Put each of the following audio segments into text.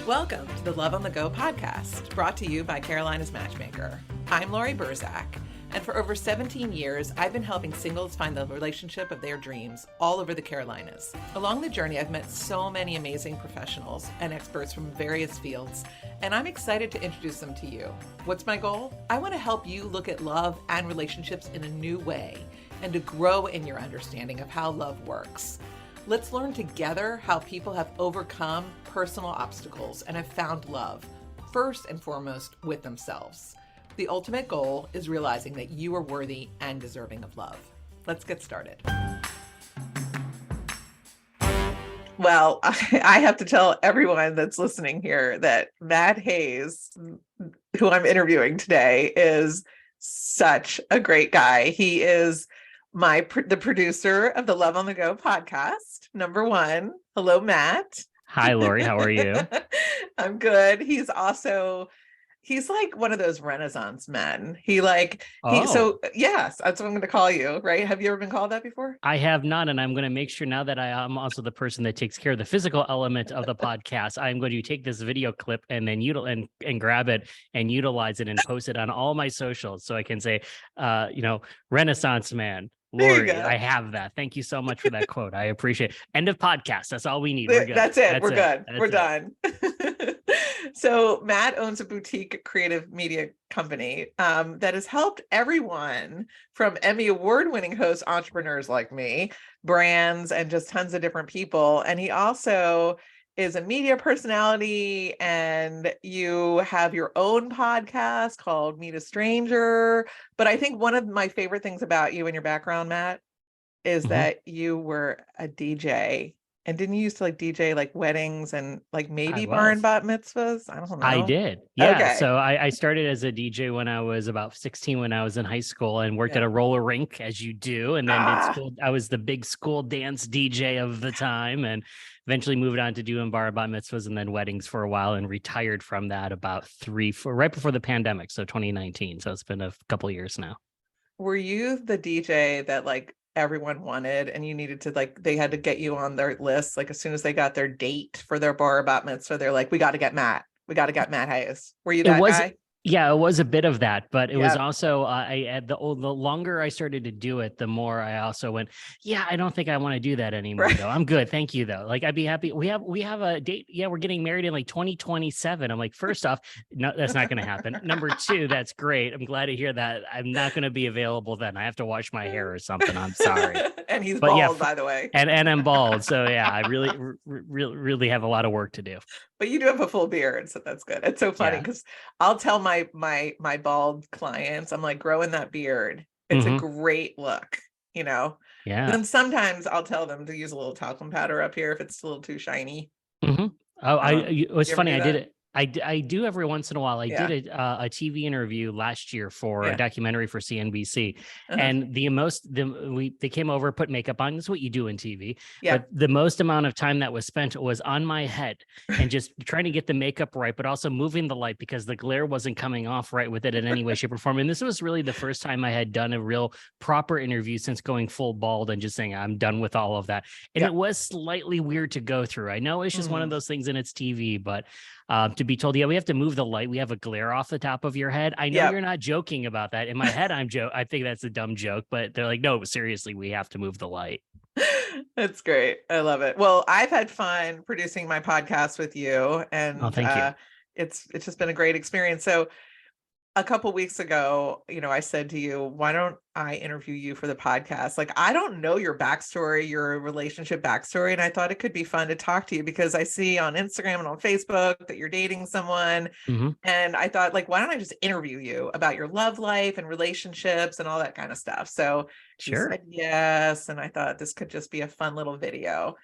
Welcome to the Love on the Go podcast, brought to you by Carolina's Matchmaker. I'm Laurie, and for over 17 years, I've been helping singles find the relationship of their dreams all over the Carolinas. Along the journey, I've met so many amazing professionals and experts from various fields, and I'm excited to introduce them to you. What's my goal? I want to help you look at love and relationships in a new way and to grow in your understanding of how love works. Let's learn together how people have overcome personal obstacles and have found love, first and foremost with themselves. The ultimate goal is realizing that you are worthy and deserving of love. Let's get started. Well, I have to tell everyone that's listening here that Matt Haze, who I'm interviewing today, is such a great guy. He is the producer of the Love on the Go podcast, number one. Hello, Matt. Hi, Laurie. How are you? I'm good. He's like one of those Renaissance men. So yes, that's what I'm going to call you, right? Have you ever been called that before? I have not. And I'm going to make sure now that I am also the person that takes care of the physical element of the podcast. I'm going to take this video clip and then and grab it and utilize it and post it on all my socials. So I can say, Renaissance man. Laurie, I have that. Thank you so much for that quote. I appreciate it. End of podcast. That's all we need. We're good. That's it. We're good. We're done. So Matt owns a boutique creative media company that has helped everyone from Emmy award-winning hosts, entrepreneurs like me, brands, and just tons of different people. And he also is a media personality, and you have your own podcast called Meet a Stranger. But I think one of my favorite things about you and your background, Matt, is that you were a DJ. And didn't you used to DJ weddings and maybe bar and bat mitzvahs? I don't know. I did. Yeah. Okay. So I started as a DJ when I was about 16, when I was in high school, and worked at a roller rink, as you do. And then I was the big school dance DJ of the time, and eventually moved on to doing bar and bat mitzvahs and then weddings for a while, and retired from that about right before the pandemic. So 2019. So it's been a couple of years now. Were you the DJ that everyone wanted, and you needed to they had to get you on their list as soon as they got their date for their bar bat mitzvah? They're like, we got to get Matt Haze. Were you that guy? Yeah, it was a bit of that, but it was also the longer I started to do it, the more I also went, I don't think I want to do that anymore. Right. Though I'm good, thank you though. I'd be happy. We have a date. Yeah, we're getting married in 2027. I'm like, first off, no, that's not going to happen. Number two, that's great. I'm glad to hear that. I'm not going to be available then. I have to wash my hair or something. I'm sorry. And he's bald, by the way. And I'm bald, so yeah, I really have a lot of work to do. But you do have a full beard, so that's good. It's so funny because I'll tell my bald clients, I'm like, growing that beard. It's a great look, Yeah. And then sometimes I'll tell them to use a little talcum powder up here if it's a little too shiny. Mm-hmm. Oh, it was funny. I did it. I do every once in a while. I did a TV interview last year for a documentary for CNBC, and they came over, put makeup on. That's what you do in TV. Yeah. But the most amount of time that was spent was on my head and just trying to get the makeup right, but also moving the light because the glare wasn't coming off right with it in any way, shape, or form. And this was really the first time I had done a real proper interview since going full bald and just saying I'm done with all of that. And it was slightly weird to go through. I know it's just one of those things and it's TV, but to be told, we have to move the light. We have a glare off the top of your head. I know you're not joking about that. In my head, I think that's a dumb joke, but they're like, no, seriously, we have to move the light. That's great. I love it. Well, I've had fun producing my podcast with you, and thank you. It's just been a great experience. So a couple weeks ago, I said to you, why don't I interview you for the podcast? I don't know your backstory, your relationship backstory. And I thought it could be fun to talk to you because I see on Instagram and on Facebook that you're dating someone. Mm-hmm. And I thought why don't I just interview you about your love life and relationships and all that kind of stuff. So she said yes. And I thought this could just be a fun little video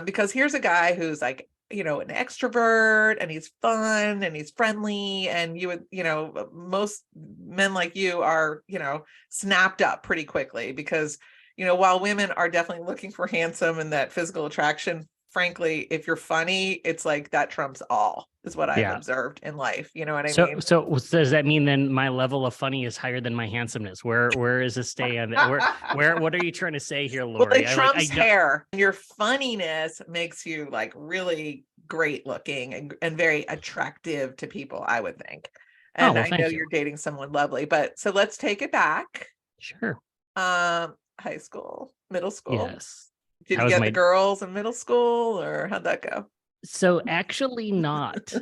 because here's a guy who's an extrovert, and he's fun and he's friendly, and most men like you are, snapped up pretty quickly because, while women are definitely looking for handsome and that physical attraction, frankly, if you're funny, it's that trumps all, is what I've observed in life. You know what I mean? So does that mean then my level of funny is higher than my handsomeness? Where is this stay on that? What are you trying to say here, Laurie? Well, it trumps hair. Your funniness makes you really great looking and very attractive to people, I would think. Oh, And well, I know thank you. you're dating someone lovely, but so let's take it back. Sure. High school, middle school. Yes. Did That you was get the my girls in middle school, or how'd that go? So actually not.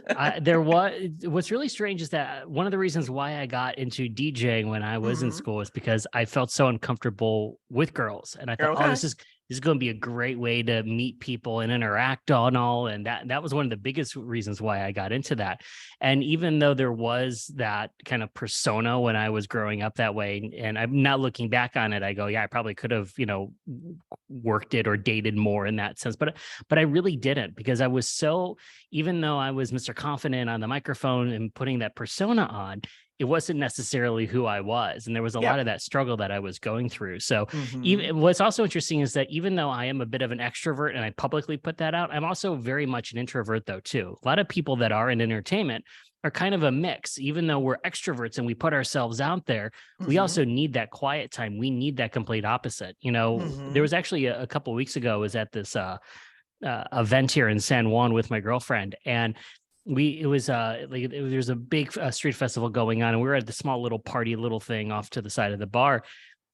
What's really strange is that one of the reasons why I got into DJing when I was in Mhm. school is because I felt so uncomfortable with girls. And I thought, oh, Okay. this is going to be a great way to meet people and interact on all. And that was one of the biggest reasons why I got into that. And even though there was that kind of persona when I was growing up that way, and I'm not looking back on it, I go, yeah, I probably could have, worked it or dated more in that sense. But I really didn't, because I was so, even though I was Mr. Confident on the microphone and putting that persona on, it wasn't necessarily who I was. And there was a lot Yep. of that struggle that I was going through. So Mhm. even what's also interesting is that even though I am a bit of an extrovert and I publicly put that out, I'm also very much an introvert though, too. A lot of people that are in entertainment are kind of a mix. Even though we're extroverts and we put ourselves out there, we Mhm. also need that quiet time. We need that complete opposite. There Mhm. was actually a couple of weeks ago, I was at this event here in San Juan with my girlfriend, and it was like there's a big street festival going on, and we were at the small little party little thing off to the side of the bar,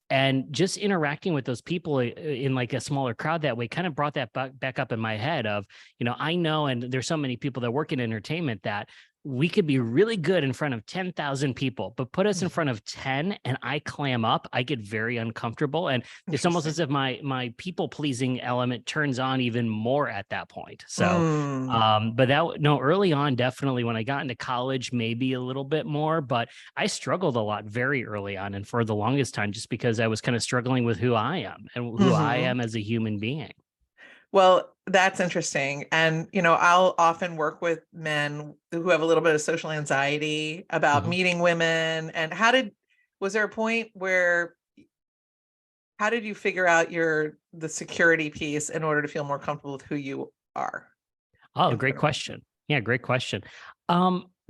and just interacting with those people in like a smaller crowd that way kind of brought that back up in my head of, I know, and there's so many people that work in entertainment that we could be really good in front of 10,000 people, but put us in Mhm. front of 10 and I clam up, I get very uncomfortable. And it's almost as Interesting. if my people pleasing element turns on even more at that point. So, Mm. but that, no, early on, definitely when I got into college, maybe a little bit more, but I struggled a lot very early on and for the longest time, just because I was kind of struggling with who I am and who I Mhm. am as a human being. Well, that's interesting. And, I'll often work with men who have a little bit of social anxiety about Mhm. meeting women. And was there a point where, how did you figure out the security piece in order to feel more comfortable with who you are Oh, in great front of people? question. Yeah, great question.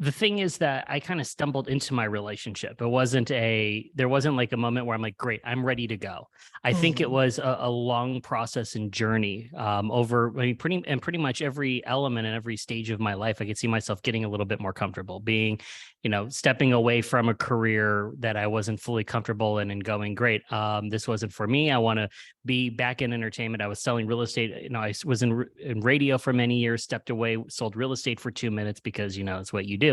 The thing is that I kind of stumbled into my relationship. There wasn't like a moment where I'm like, great, I'm ready to go. I think it Mhm. was a long process and journey over, I mean, pretty much every element and every stage of my life. I could see myself getting a little bit more comfortable being, stepping away from a career that I wasn't fully comfortable in and going, great, this wasn't for me. I want to be back in entertainment. I was selling real estate. I was in radio for many years, stepped away, sold real estate for 2 minutes because, it's what you do.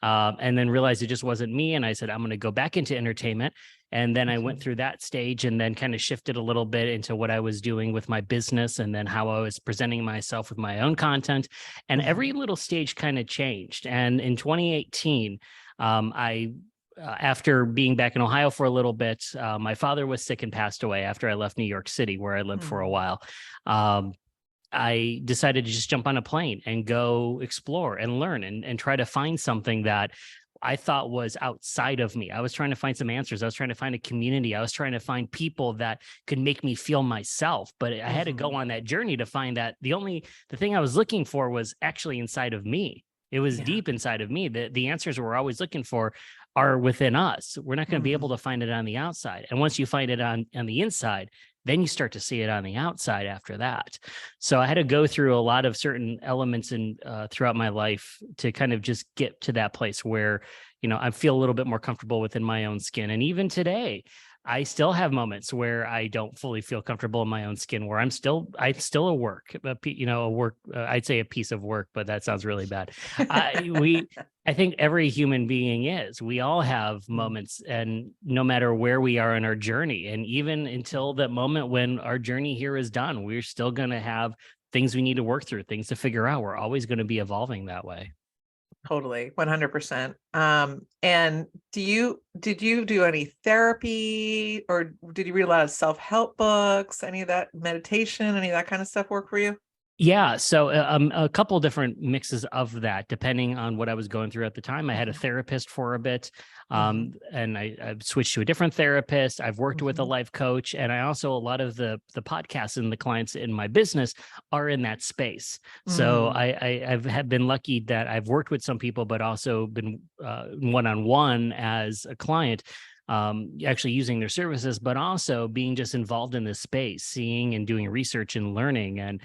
And then realized it just wasn't me. And I said, I'm going to go back into entertainment. And then I went Mhm. through that stage and then kind of shifted a little bit into what I was doing with my business and then how I was presenting myself with my own content. And every Mhm. little stage kind of changed. And in 2018, I after being back in Ohio for a little bit, my father was sick and passed away after I left New York City, where I lived for a Mhm. while. Um, I decided to just jump on a plane and go explore and learn and try to find something that I thought was outside of me. I was trying to find some answers. I was trying to find a community. I was trying to find people that could make me feel myself. But I had to go Mhm. on that journey to find that the thing I was looking for was actually inside of me. It was Yeah. deep inside of me. The answers we're always looking for are within us. We're not going to be able Mhm. to find it on the outside. And once you find it on the inside, then you start to see it on the outside after that. So I had to go through a lot of certain elements in throughout my life to kind of just get to that place where, I feel a little bit more comfortable within my own skin. And even today, I still have moments where I don't fully feel comfortable in my own skin, where I'm still a work, a work, I'd say a piece of work, but that sounds really bad. I, we, I think every human being is. We all have Mhm. moments, and no matter where we are in our journey, and even until that moment when our journey here is done, we're still going to have things we need to work through, things to figure out. We're always going to be evolving that way. Totally, 100%. And did you do any therapy, or did you read a lot of self-help books? Any of that meditation, any of that kind of stuff work for you? Yeah, so a couple different mixes of that, depending on what I was going through at the time. I had a Mhm. therapist for a bit, Mhm. and I switched to a different therapist. I've worked with a Mhm. life coach, and I also a lot of the podcasts and the clients in my business are in that space. So Mm. I've have been lucky that I've worked with some people, but also been one on one as a client, actually using their services, but also being just involved in this space, seeing and doing research and learning. And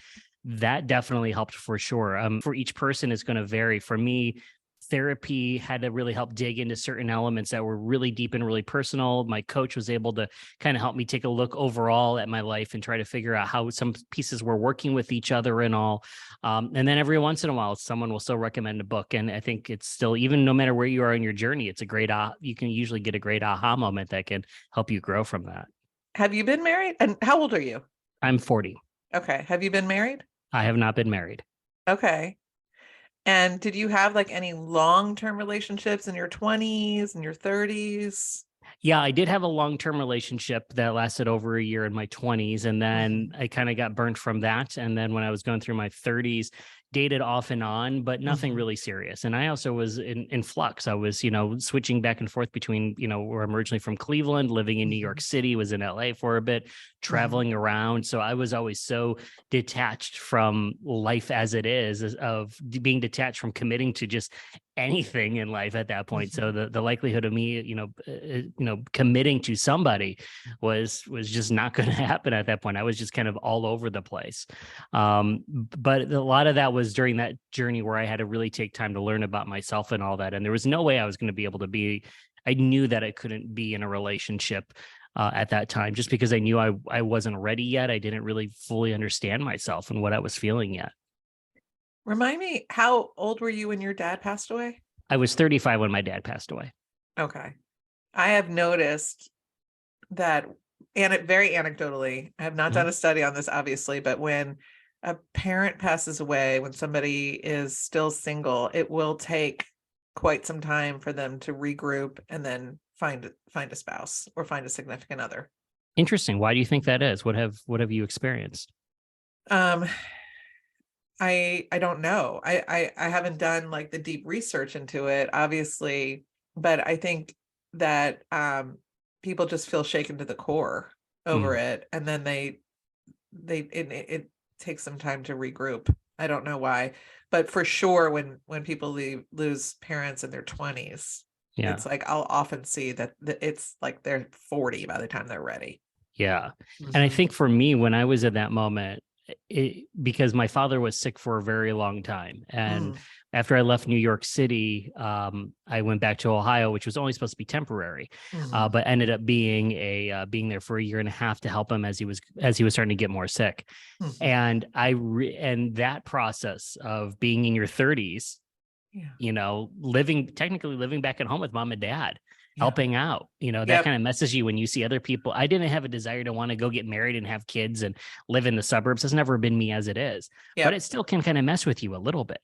that definitely helped for sure. For each person, it's going to vary. For me, therapy had to really help dig into certain elements that were really deep and really personal. My coach was able to kind of help me take a look overall at my life and try to figure out how some pieces were working with each other and all. And then every once in a while, someone will still recommend a book. And I think it's still, even no matter where you are in your journey, it's a great, you can usually get a great aha moment that can help you grow from that. Have you been married? And how old are you? I'm 40. Okay. Have you been married? I have not been married. Okay. And did you have like any long-term relationships in your 20s and your 30s? Yeah, I did have a long-term relationship that lasted over a year in my 20s. And then I kind of got burnt from that. And then when I was going through my 30s, dated off and on, but nothing really serious. And I also was in flux. I was, switching back and forth between, where I'm originally from Cleveland, living in New York City, was in LA for a bit, traveling around. So I was always so detached from life as it is, of being detached from committing to just anything in life at that point. So the likelihood of me, committing to somebody was just not going to happen at that point. I was just kind of all over the place. But a lot of that was during that journey where I had to really take time to learn about myself and all that. And there was no way I was going to be able to I knew that I couldn't be in a relationship at that time, just because I knew I wasn't ready yet. I didn't really fully understand myself and what I was feeling yet. Remind me, how old were you when your dad passed away? I was 35 when my dad passed away. Okay. I have noticed that, and very anecdotally, I have not done a study on this, obviously, but when a parent passes away, when somebody is still single, it will take quite some time for them to regroup and then find a spouse or find a significant other. Interesting. Why do you think that is? What have you experienced? I don't know. I haven't done like the deep research into it, obviously, but I think that people just feel shaken to the core over it, and then it takes some time to regroup. I don't know why, but for sure, when people lose parents in their 20s, it's like I'll often see that it's like they're 40 by the time they're ready. Yeah, and I think for me, when I was at that moment, because my father was sick for a very long time. And after I left New York City, I went back to Ohio, which was only supposed to be temporary, but ended up being being there for a year and a half to help him as he was starting to get more sick. And and that process of being in your 30s, technically living back at home with mom and dad, helping out, that kind of messes you when you see other people. I didn't have a desire to want to go get married and have kids and live in the suburbs. It's never been me as it is, but it still can kind of mess with you a little bit,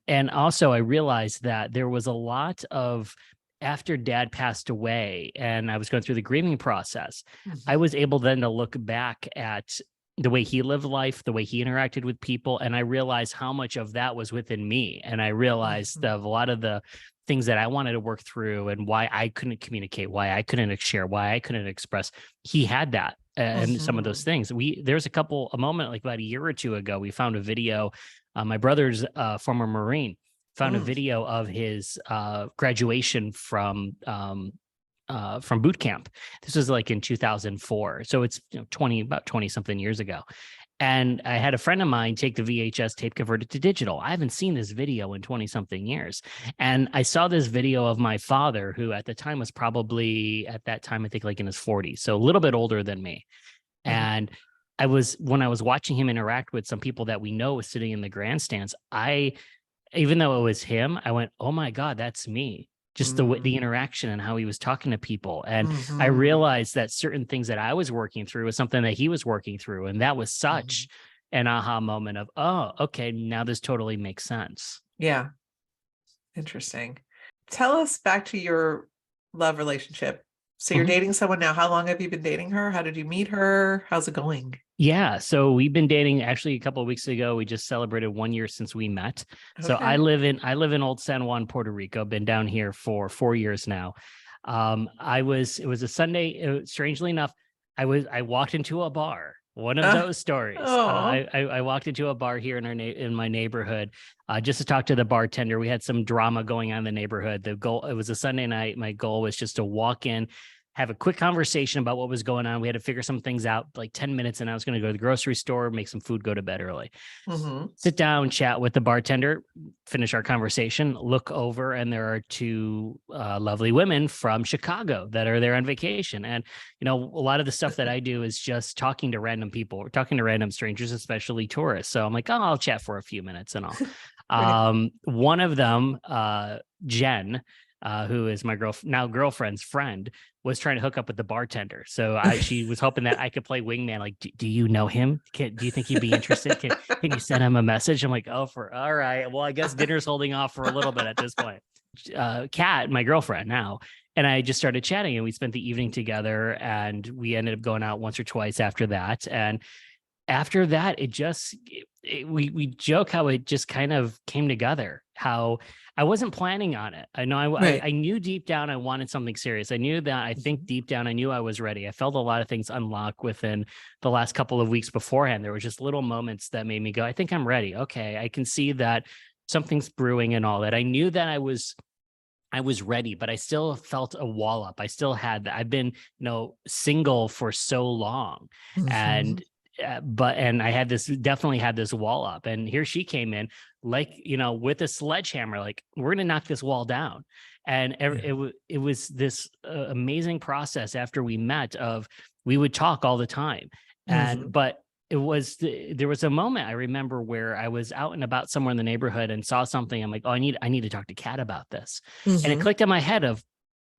and also I realized that there was a lot of, after dad passed away and I was going through the grieving process, I was able then to look back at the way he lived life, the way he interacted with people. And I realized how much of that was within me. And I realized of a lot of the things that I wanted to work through and why I couldn't communicate, why I couldn't share, why I couldn't express. He had that and some of those things. There's a moment like about a year or two ago, we found a video. My brother's former Marine found a video of his graduation from boot camp. This was like in 2004. So it's about 20 something years ago. And I had a friend of mine take the VHS tape, convert it to digital. I haven't seen this video in 20 something years. And I saw this video of my father, who at the time was probably, at that time, I think like in his 40s. So a little bit older than me. And when I was watching him interact with some people that we know was sitting in the grandstands, even though it was him, I went, oh my God, that's me. Just the interaction and how he was talking to people. And I realized that certain things that I was working through was something that he was working through. And that was such an aha moment of, oh, okay, now this totally makes sense. Yeah. Interesting. Tell us back to your love relationship. So you're dating someone now. How long have you been dating her? How did you meet her? How's it going? Yeah. So we've been dating actually a couple of weeks ago. We just celebrated 1 year since we met. Okay. So I live in Old San Juan, Puerto Rico. Been down here for 4 years now. It was a Sunday. Strangely enough, I walked into a bar. One of those stories. I walked into a bar here in my neighborhood just to talk to the bartender. We had some drama going on in the neighborhood. It was a Sunday night. My goal was just to walk in, have a quick conversation about what was going on. We had to figure some things out, like 10 minutes, and I was going to go to the grocery store, make some food, go to bed early. Sit down, chat with the bartender, finish our conversation, look over, and there are two lovely women from Chicago that are there on vacation. And, you know, a lot of the stuff that I do is just talking to random people, or talking to random strangers, especially tourists. So I'm like, oh, I'll chat for a few minutes and all. One of them, Jen, who is my girlfriend's friend, was trying to hook up with the bartender. So she was hoping that I could play wingman. Like, do you know him? Do you think he'd be interested? Can you send him a message? I'm like, all right. Well, I guess dinner's holding off for a little bit at this point. Kat, my girlfriend now, and I just started chatting, and we spent the evening together, and we ended up going out once or twice after that. And after that, we joke how it just kind of came together, how I wasn't planning on it. I know I knew deep down I wanted something serious. I knew that. I think deep down I knew I was ready. I felt a lot of things unlock within the last couple of weeks beforehand. There were just little moments that made me go, I think I'm ready. Okay, I can see that something's brewing and all that. I knew that I was ready, but I still felt a wall up. I still had that. I've been, single for so long. And I definitely had this wall up, and here she came in like, with a sledgehammer, like, we're going to knock this wall down. And it was this amazing process after we met we would talk all the time. But there was a moment I remember where I was out and about somewhere in the neighborhood and saw something. I'm like, oh, I need to talk to Kat about this. And it clicked in my head of,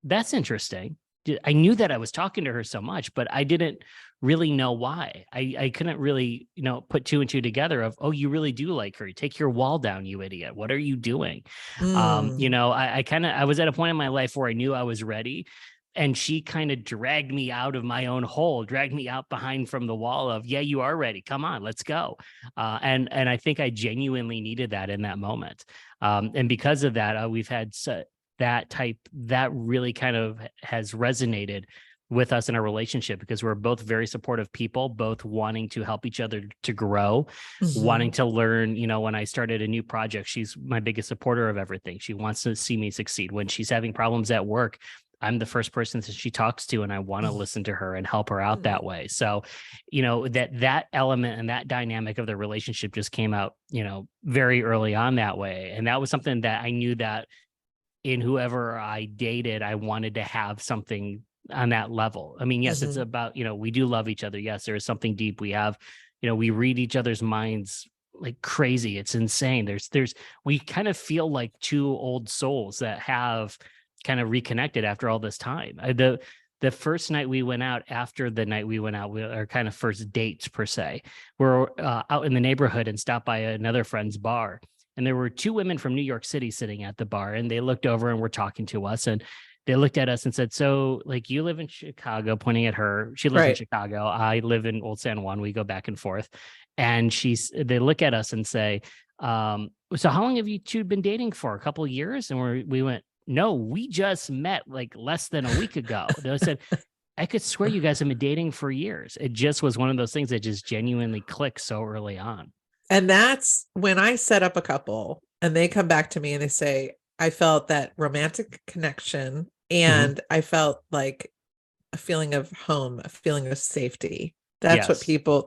that's interesting. I knew that I was talking to her so much, but I didn't really know why. I couldn't really, put two and two together of, oh, you really do like her. Take your wall down, you idiot. What are you doing? I was at a point in my life where I knew I was ready. And she kind of dragged me out of my own hole, dragged me out behind from the wall of, yeah, you are ready. Come on, let's go. And I think I genuinely needed that in that moment. And because of that, we've had that really kind of has resonated with us in our relationship, because we're both very supportive people, both wanting to help each other to grow, wanting to learn. When I started a new project, she's my biggest supporter of everything. She wants to see me succeed. When she's having problems at work, I'm the first person that she talks to, and I want to listen to her and help her out that way. So, that element and that dynamic of the relationship just came out, very early on that way. And that was something that I knew that in whoever I dated, I wanted to have something on that level. I mean, yes, it's about, we do love each other. Yes, there is something deep. We have, we read each other's minds like crazy. It's insane. We kind of feel like two old souls that have kind of reconnected after all this time. The first night we went out, after the night we went out, our kind of first dates per se, we're out in the neighborhood and stopped by another friend's bar. And there were two women from New York City sitting at the bar, and they looked over and were talking to us, and they looked at us and said, so like, you live in Chicago, pointing at her. She lives in Chicago. I live in Old San Juan. We go back and forth. And they look at us and say, so how long have you two been dating for? A couple of years? And we went, no, we just met like less than a week ago. They said, I could swear you guys have been dating for years. It just was one of those things that just genuinely clicked so early on. And that's when I set up a couple and they come back to me and they say, I felt that romantic connection, and I felt like a feeling of home, a feeling of safety. That's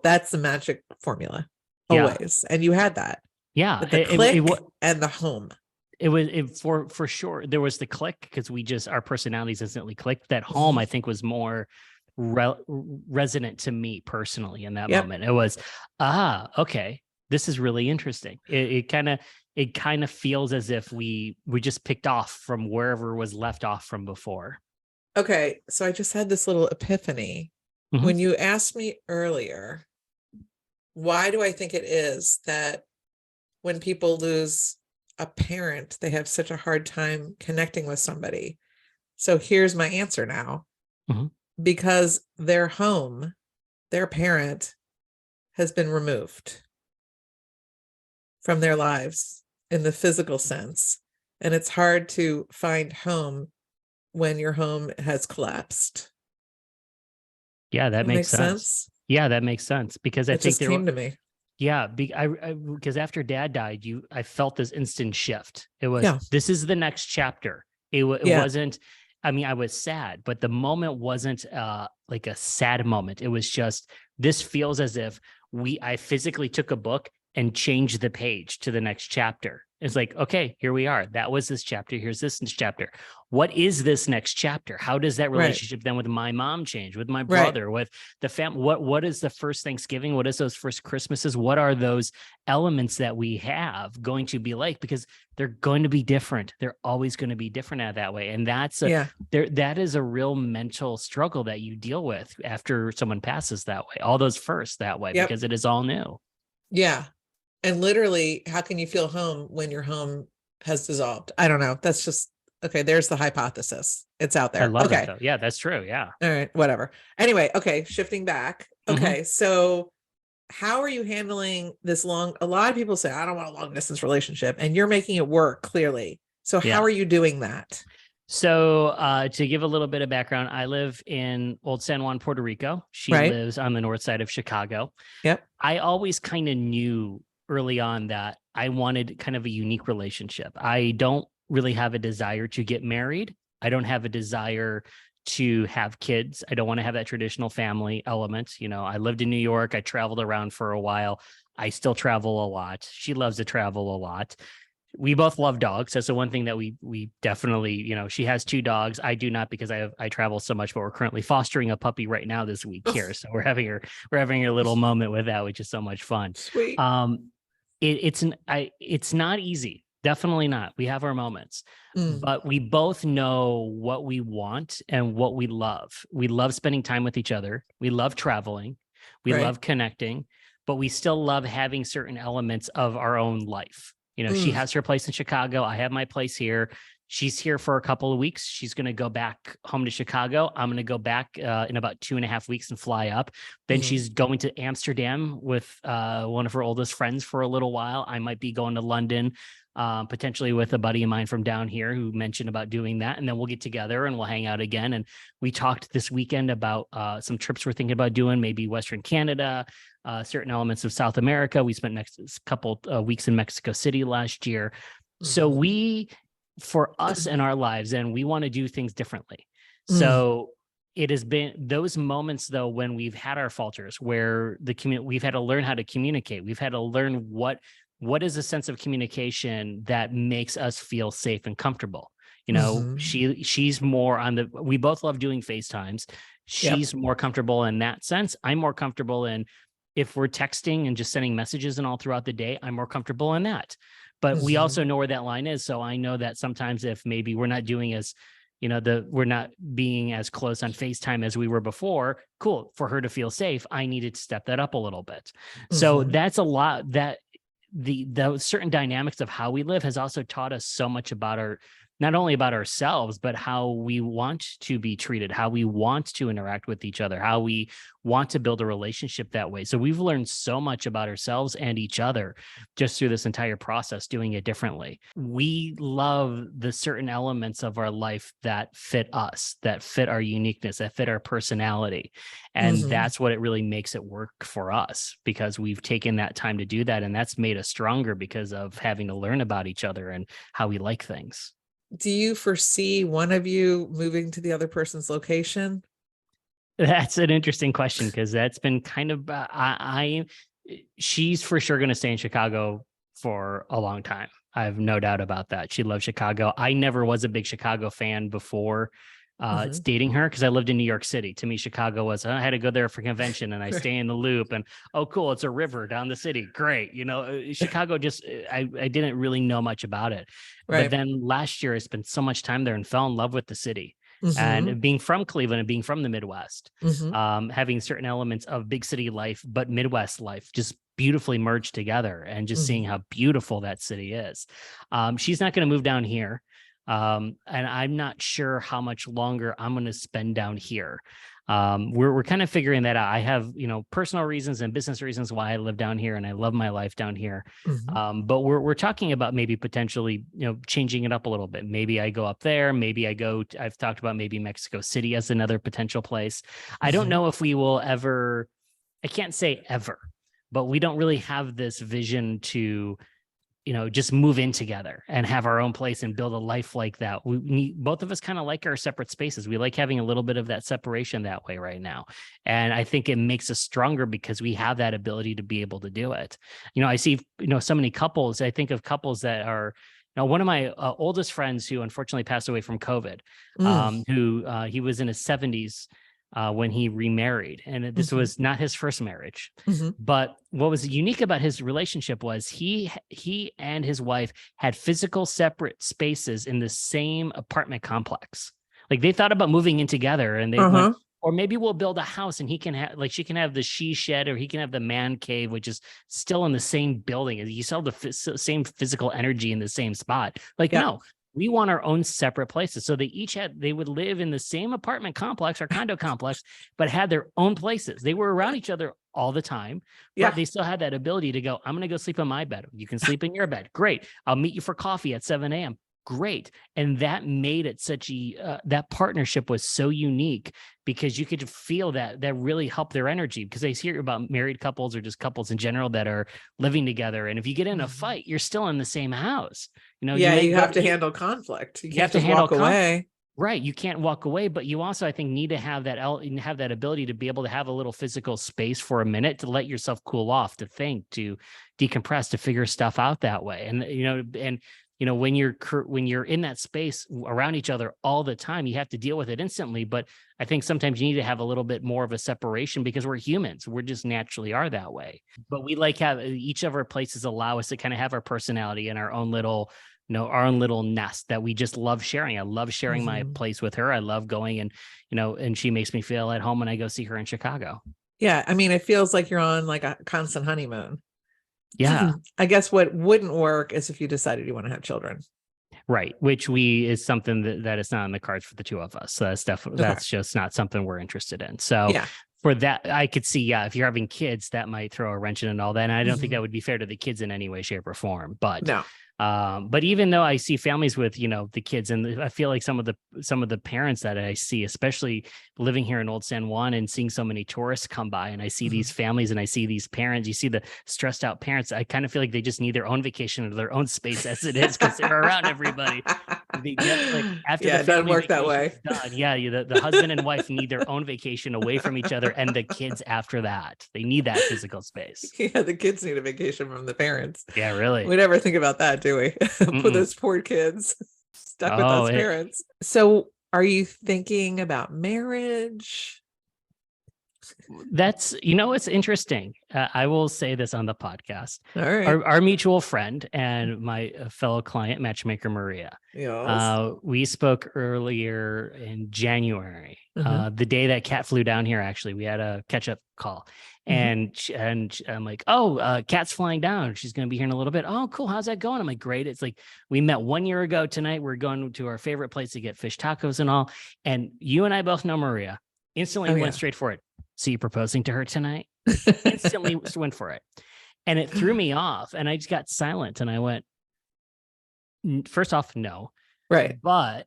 that's the magic formula always. And you had that. Yeah. But the click and the home. It was for sure. There was the click because our personalities instantly clicked. That home, I think, was more resonant to me personally in that moment. It was, okay, this is really interesting. It kind of feels as if we just picked off from wherever was left off from before. Okay, so I just had this little epiphany when you asked me earlier, why do I think it is that when people lose a parent, they have such a hard time connecting with somebody? So here's my answer now. Because their home, their parent, has been removed from their lives in the physical sense. And it's hard to find home when your home has collapsed. Yeah, that makes sense. Yeah, that makes sense, because I think came to me. Yeah, because after Dad died, I felt this instant shift. It was, this is the next chapter. It wasn't, I mean, I was sad, but the moment wasn't like a sad moment. It was just, this feels as if I physically took a book and changed the page to the next chapter. It's like, okay, here we are. That was this chapter. Here's this chapter. What is this next chapter? How does that relationship then with my mom change, with my brother, with the family? What is the first Thanksgiving? What is those first Christmases? What are those elements that we have going to be like? Because they're going to be different. They're always going to be different at that way. And that's that is a real mental struggle that you deal with after someone passes that way, all those firsts that way, because it is all new. Yeah. And literally, how can you feel home when your home has dissolved? I don't know. That's just, okay, there's the hypothesis. It's out there. I love that though. Yeah, that's true. Yeah. All right, whatever. Anyway, okay, shifting back. Okay, so how are you handling this long? A lot of people say, I don't want a long distance relationship, and you're making it work clearly. So how are you doing that? So to give a little bit of background, I live in Old San Juan, Puerto Rico. She lives on the north side of Chicago. Yep. I always kind of knew early on that I wanted kind of a unique relationship. I don't really have a desire to get married. I don't have a desire to have kids. I don't want to have that traditional family element. You know, I lived in New York. I traveled around for a while. I still travel a lot. She loves to travel a lot. We both love dogs. That's the one thing that we definitely, you know, she has 2 dogs. I do not, because I travel so much, but we're currently fostering a puppy right now this week here. So we're having a little moment with that, which is so much fun. Sweet. It's not easy. Definitely not. We have our moments, but we both know what we want and what we love. We love spending time with each other. We love traveling. We love connecting, but we still love having certain elements of our own life. You know, she has her place in Chicago. I have my place here. She's here for a couple of weeks. She's going to go back home to Chicago. I'm going to go back in about 2.5 weeks and fly up. Then she's going to Amsterdam with one of her oldest friends for a little while. I might be going to London, potentially with a buddy of mine from down here who mentioned about doing that. And then we'll get together and we'll hang out again. And we talked this weekend about some trips we're thinking about doing, maybe Western Canada, certain elements of South America. We spent next couple weeks in Mexico City last year. So for us in our lives, and we want to do things differently. So it has been those moments though, when we've had our falters, where we've had to learn how to communicate. We've had to learn what is a sense of communication that makes us feel safe and comfortable. You know, she's more on we both love doing FaceTimes. She's more comfortable in that sense. I'm more comfortable in, if we're texting and just sending messages and all throughout the day, I'm more comfortable in that. But we also know where that line is. So I know that sometimes if maybe we're not doing as, you know, we're not being as close on FaceTime as we were before, cool, for her to feel safe, I needed to step that up a little bit. So that's a lot that those certain dynamics of how we live has also taught us so much about not only about ourselves, but how we want to be treated, how we want to interact with each other, how we want to build a relationship that way. So we've learned so much about ourselves and each other just through this entire process, doing it differently. We love the certain elements of our life that fit us, that fit our uniqueness, that fit our personality. And that's what it really makes it work for us, because we've taken that time to do that. And that's made us stronger because of having to learn about each other and how we like things. Do you foresee one of you moving to the other person's location? That's an interesting question, because that's been kind of, she's for sure going to stay in Chicago for a long time. I have no doubt about that. She loves Chicago. I never was a big Chicago fan before dating her, because I lived in New York City. To me, Chicago was, I had to go there for convention and I stay in the loop, and oh, cool, it's a river down the city. Great. You know, Chicago just, I didn't really know much about it. But then last year I spent so much time there and fell in love with the city. And being from Cleveland and being from the Midwest, having certain elements of big city life, but Midwest life just beautifully merged together, and just seeing how beautiful that city is. She's not going to move down here. And I'm not sure how much longer I'm going to spend down here. We're kind of figuring that out. I have, you know, personal reasons and business reasons why I live down here, and I love my life down here. But we're talking about maybe potentially, you know, changing it up a little bit. Maybe I go up there. Maybe I've talked about maybe Mexico City as another potential place. I don't know if we will ever, I can't say ever, but we don't really have this vision to just move in together and have our own place and build a life like that. Both of us kind of like our separate spaces. We like having a little bit of that separation that way right now. And I think it makes us stronger because we have that ability to be able to do it. I see, so many couples, I think of couples that are, one of my oldest friends who unfortunately passed away from COVID, who he was in his 70s when he remarried. And this was not his first marriage. But what was unique about his relationship was he and his wife had physical separate spaces in the same apartment complex. Like they thought about moving in together, and they went, or maybe we'll build a house and he can have, like, she can have the she shed, or he can have the man cave, which is still in the same building. You sell the same physical energy in the same spot. Like, no, we want our own separate places. So they would live in the same apartment complex or condo complex, but had their own places. They were around each other all the time, but they still had that ability to go, I'm going to go sleep in my bed. You can sleep in your bed. Great. I'll meet you for coffee at 7 a.m. Great. And that made it such that partnership was so unique, because you could feel that really helped their energy. Because I hear about married couples or just couples in general that are living together. And if you get in a fight, you're still in the same house. You have to handle conflict. You can't just walk away. Right. You can't walk away, but you also, I think, need to have that ability to be able to have a little physical space for a minute to let yourself cool off, to think, to decompress, to figure stuff out that way. And, when you're in that space around each other all the time, you have to deal with it instantly. But I think sometimes you need to have a little bit more of a separation, because we're humans. We're just naturally are that way. But we like have each of our places allow us to kind of have our personality and our own little nest that we just love sharing. I love sharing my place with her. I love going and she makes me feel at home when I go see her in Chicago. Yeah. I mean, it feels like you're on like a constant honeymoon. Yeah. I guess what wouldn't work is if you decided you want to have children. Right. Which is something that is not on the cards for the two of us. So that's just not something we're interested in. So for that, I could see, if you're having kids, that might throw a wrench in and all that. And I don't think that would be fair to the kids in any way, shape, or form. But no. But even though I see families with, the kids, and I feel like some of the parents that I see, especially living here in Old San Juan and seeing so many tourists come by, and I see these families and I see these parents, you see the stressed out parents. I kind of feel like they just need their own vacation or their own space as it is, because they're around everybody. They get, like, after the it doesn't work that way. Done, the husband and wife need their own vacation away from each other, and the kids after that, they need that physical space. Yeah, the kids need a vacation from the parents. Yeah, really. We never think about that, do we? For those poor kids stuck with those parents. So are you thinking about marriage? That's, it's interesting. I will say this on the podcast. All right. Our mutual friend and my fellow client, matchmaker Maria. Yes. We spoke earlier in January, the day that Kat flew down here. Actually, we had a catch-up call, and I'm like, Kat's flying down. She's going to be here in a little bit. Oh, cool. How's that going? I'm like, great. It's like, we met 1 year ago tonight. We're going to our favorite place to get fish tacos and all. And you and I both know Maria. Instantly went straight for it. So you proposing to her tonight? Instantly went for it. And it threw me off. And I just got silent. And I went, first off, no. Right. But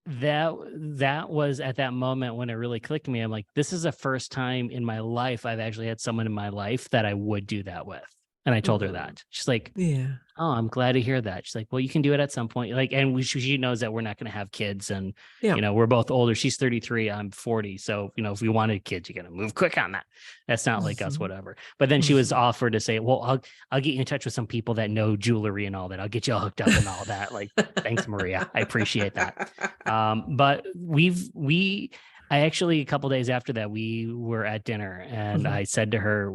that was at that moment when it really clicked to me. I'm like, this is the first time in my life I've actually had someone in my life that I would do that with. And I told her that. She's like, oh, I'm glad to hear that. She's like, well, you can do it at some point. Like, and she knows that we're not going to have kids, and we're both older. She's 33, I'm 40. So, if we wanted kids, you got to move quick on that. That's not like us, whatever. But then she was offered to say, well, I'll get you in touch with some people that know jewelry and all that. I'll get you all hooked up and all that. Like, thanks, Maria. I appreciate that. But I actually, a couple days after that, we were at dinner, and I said to her,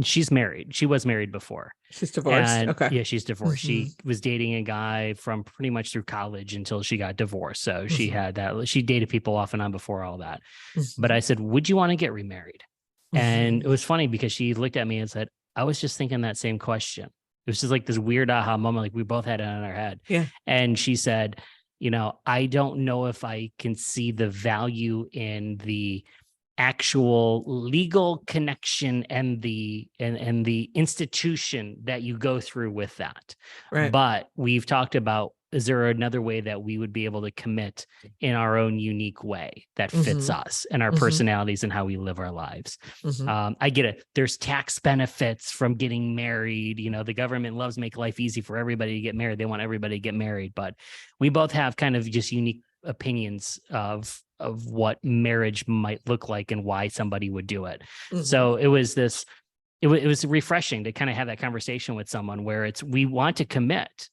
she's married. She was married before. She's divorced. Okay. Yeah, she's divorced. She was dating a guy from pretty much through college until she got divorced. So she had that. She dated people off and on before all that. But I said, would you want to get remarried? And it was funny because she looked at me and said, I was just thinking that same question. It was just like this weird aha moment. Like we both had it in our head. Yeah. And she said, I don't know if I can see the value in the actual legal connection and the institution that you go through with that. Right. But we've talked about is there another way that we would be able to commit in our own unique way that fits us and our personalities and how we live our lives? I get it. There's tax benefits from getting married. You know, the government loves make life easy for everybody to get married. They want everybody to get married, but we both have kind of just unique opinions of what marriage might look like and why somebody would do it. So it was refreshing to kind of have that conversation with someone where we want to commit,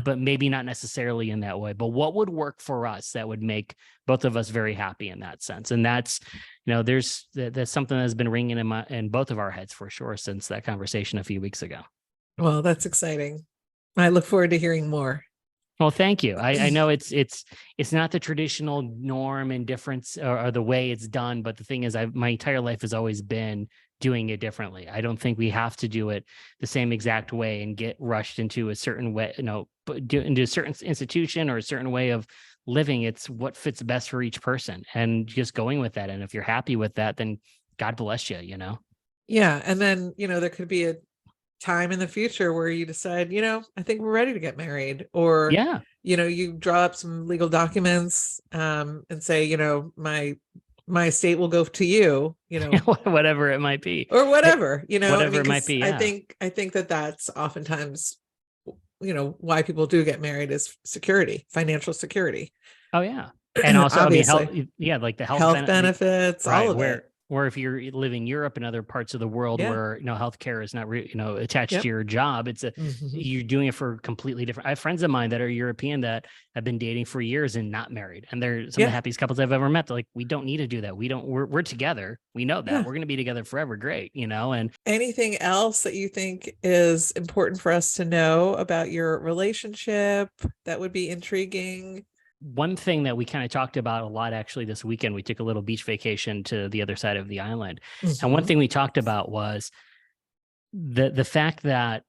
but maybe not necessarily in that way. But what would work for us that would make both of us very happy in that sense? And that's, you know, that's something that's been ringing in both of our heads for sure since that conversation a few weeks ago. Well, that's exciting. I look forward to hearing more. Well, thank you. I know it's not the traditional norm and difference or the way it's done, but the thing is, my entire life has always been doing it differently. I don't think we have to do it the same exact way and get rushed into a certain way, you know, into a certain institution or a certain way of living. It's what fits best for each person and just going with that. And if you're happy with that, then God bless you, you know? Yeah. And then, you know, there could be a time in the future where you decide, you know, I think we're ready to get married, or, you know, you draw up some legal documents and say, you know, my estate will go to you, you know, whatever it might be, or whatever, you know, whatever it might be. Yeah. I think that's oftentimes, you know, why people do get married is security, financial security. Oh yeah. And also, I mean, like the health benefits, all of it. Or if you're living in Europe and other parts of the world where, you know, healthcare is not, attached to your job, it's you're doing it for completely different. I have friends of mine that are European that have been dating for years and not married. And they're some of the happiest couples I've ever met. They're like, we don't need to do that. We're together. We know that we're going to be together forever. Great. You know, and anything else that you think is important for us to know about your relationship that would be intriguing? One thing that we kind of talked about a lot actually this weekend, we took a little beach vacation to the other side of the island. And one thing we talked about was the fact that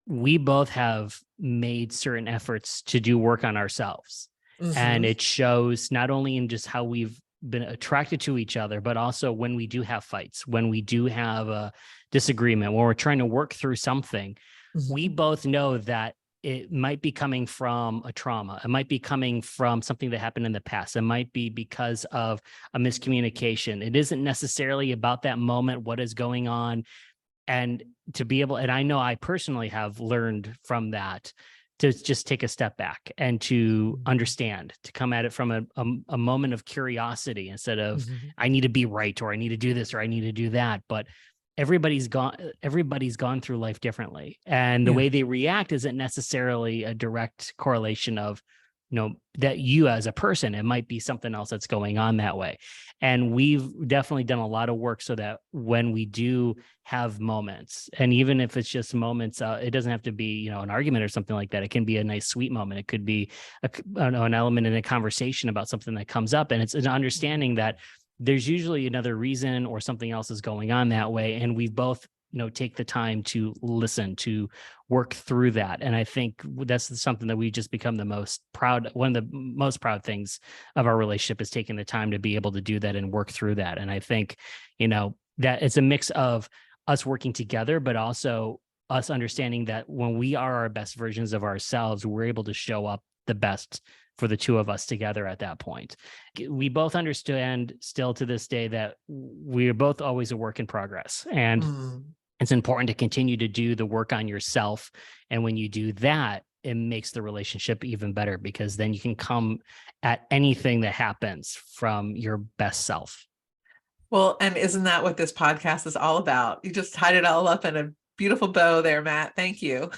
we both have made certain efforts to do work on ourselves. And it shows not only in just how we've been attracted to each other, but also when we do have fights, when we do have a disagreement, when we're trying to work through something, we both know that it might be coming from a trauma. It might be coming from something that happened in the past. It might be because of a miscommunication. It isn't necessarily about that moment, what is going on. And to be able, and I know I personally have learned from that to just take a step back and to understand, to come at it from a moment of curiosity instead of I need to be right, or I need to do this, or I need to do that. But everybody's gone through life differently, and the way they react isn't necessarily a direct correlation of, you know, that you as a person. It might be something else that's going on that way. And we've definitely done a lot of work so that when we do have moments, and even if it's just moments, it doesn't have to be, you know, an argument or something like that. It can be a nice, sweet moment. It could be an element in a conversation about something that comes up, and it's an understanding that there's usually another reason or something else is going on that way. And we both, you know, take the time to listen, to work through that. And I think that's something that we just become the most proud. One of the most proud things of our relationship is taking the time to be able to do that and work through that. And I think, you know, that it's a mix of us working together, but also us understanding that when we are our best versions of ourselves, we're able to show up the best for the two of us together at that point. We both understand still to this day that we're both always a work in progress. And it's important to continue to do the work on yourself. And when you do that, it makes the relationship even better, because then you can come at anything that happens from your best self. Well, and isn't that what this podcast is all about? You just tied it all up in a beautiful bow there, Matt. Thank you.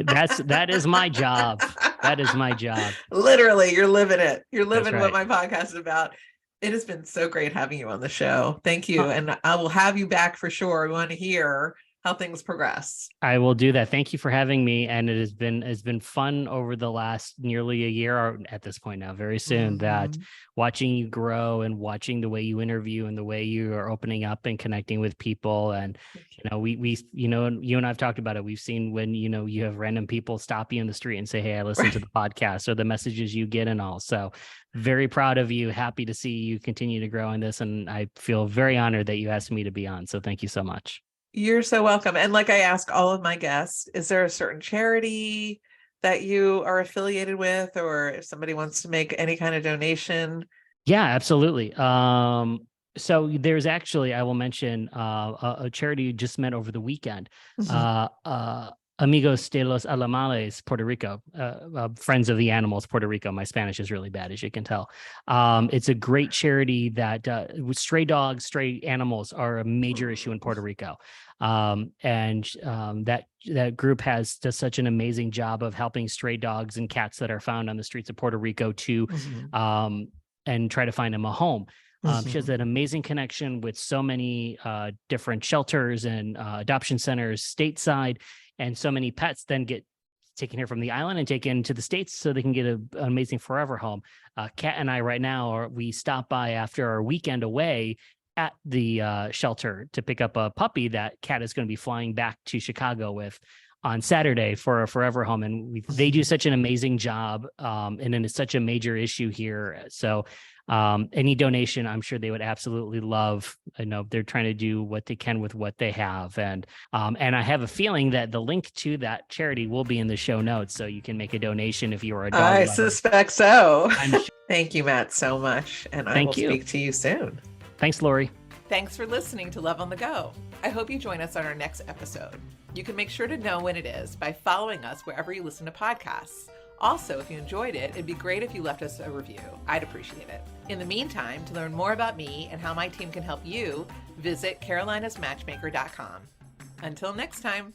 That is my job. That is my job. Literally, you're living it. You're living what my podcast is about. It has been so great having you on the show. Thank you. And I will have you back for sure. We want to hear how things progress. I will do that. Thank you for having me. And it's been fun over the last nearly a year, or at this point now, very soon, that watching you grow and watching the way you interview and the way you are opening up and connecting with people. And, you know, we you know, you and I've talked about it. We've seen when, you know, you have random people stop you in the street and say, hey, I listened to the podcast, or the messages you get and all. So very proud of you. Happy to see you continue to grow in this. And I feel very honored that you asked me to be on. So thank you so much. You're so welcome. And like I ask all of my guests, is there a certain charity that you are affiliated with, or if somebody wants to make any kind of donation? Yeah, absolutely. So there's actually, I will mention a charity you just met over the weekend. Amigos de los Animales, Puerto Rico, Friends of the Animals, Puerto Rico. My Spanish is really bad, as you can tell. It's a great charity that stray dogs, stray animals are a major issue in Puerto Rico. That group does such an amazing job of helping stray dogs and cats that are found on the streets of Puerto Rico to and try to find them a home. She has an amazing connection with so many different shelters and adoption centers stateside, and so many pets then get taken here from the island and taken to the States so they can get an amazing forever home. Kat and I right now, we stopped by after our weekend away at the shelter to pick up a puppy that Kat is going to be flying back to Chicago with on Saturday for a forever home. And they do such an amazing job. And then it's such a major issue here. So any donation, I'm sure they would absolutely love. I know they're trying to do what they can with what they have. And I have a feeling that the link to that charity will be in the show notes. So you can make a donation if you are a dog lover. Suspect so. Sure. Thank you, Matt, so much. And I will speak to you soon. Thanks, Laurie. Thanks for listening to Love on the Go. I hope you join us on our next episode. You can make sure to know when it is by following us wherever you listen to podcasts. Also, if you enjoyed it, it'd be great if you left us a review. I'd appreciate it. In the meantime, to learn more about me and how my team can help you, visit carolinasmatchmaker.com. Until next time.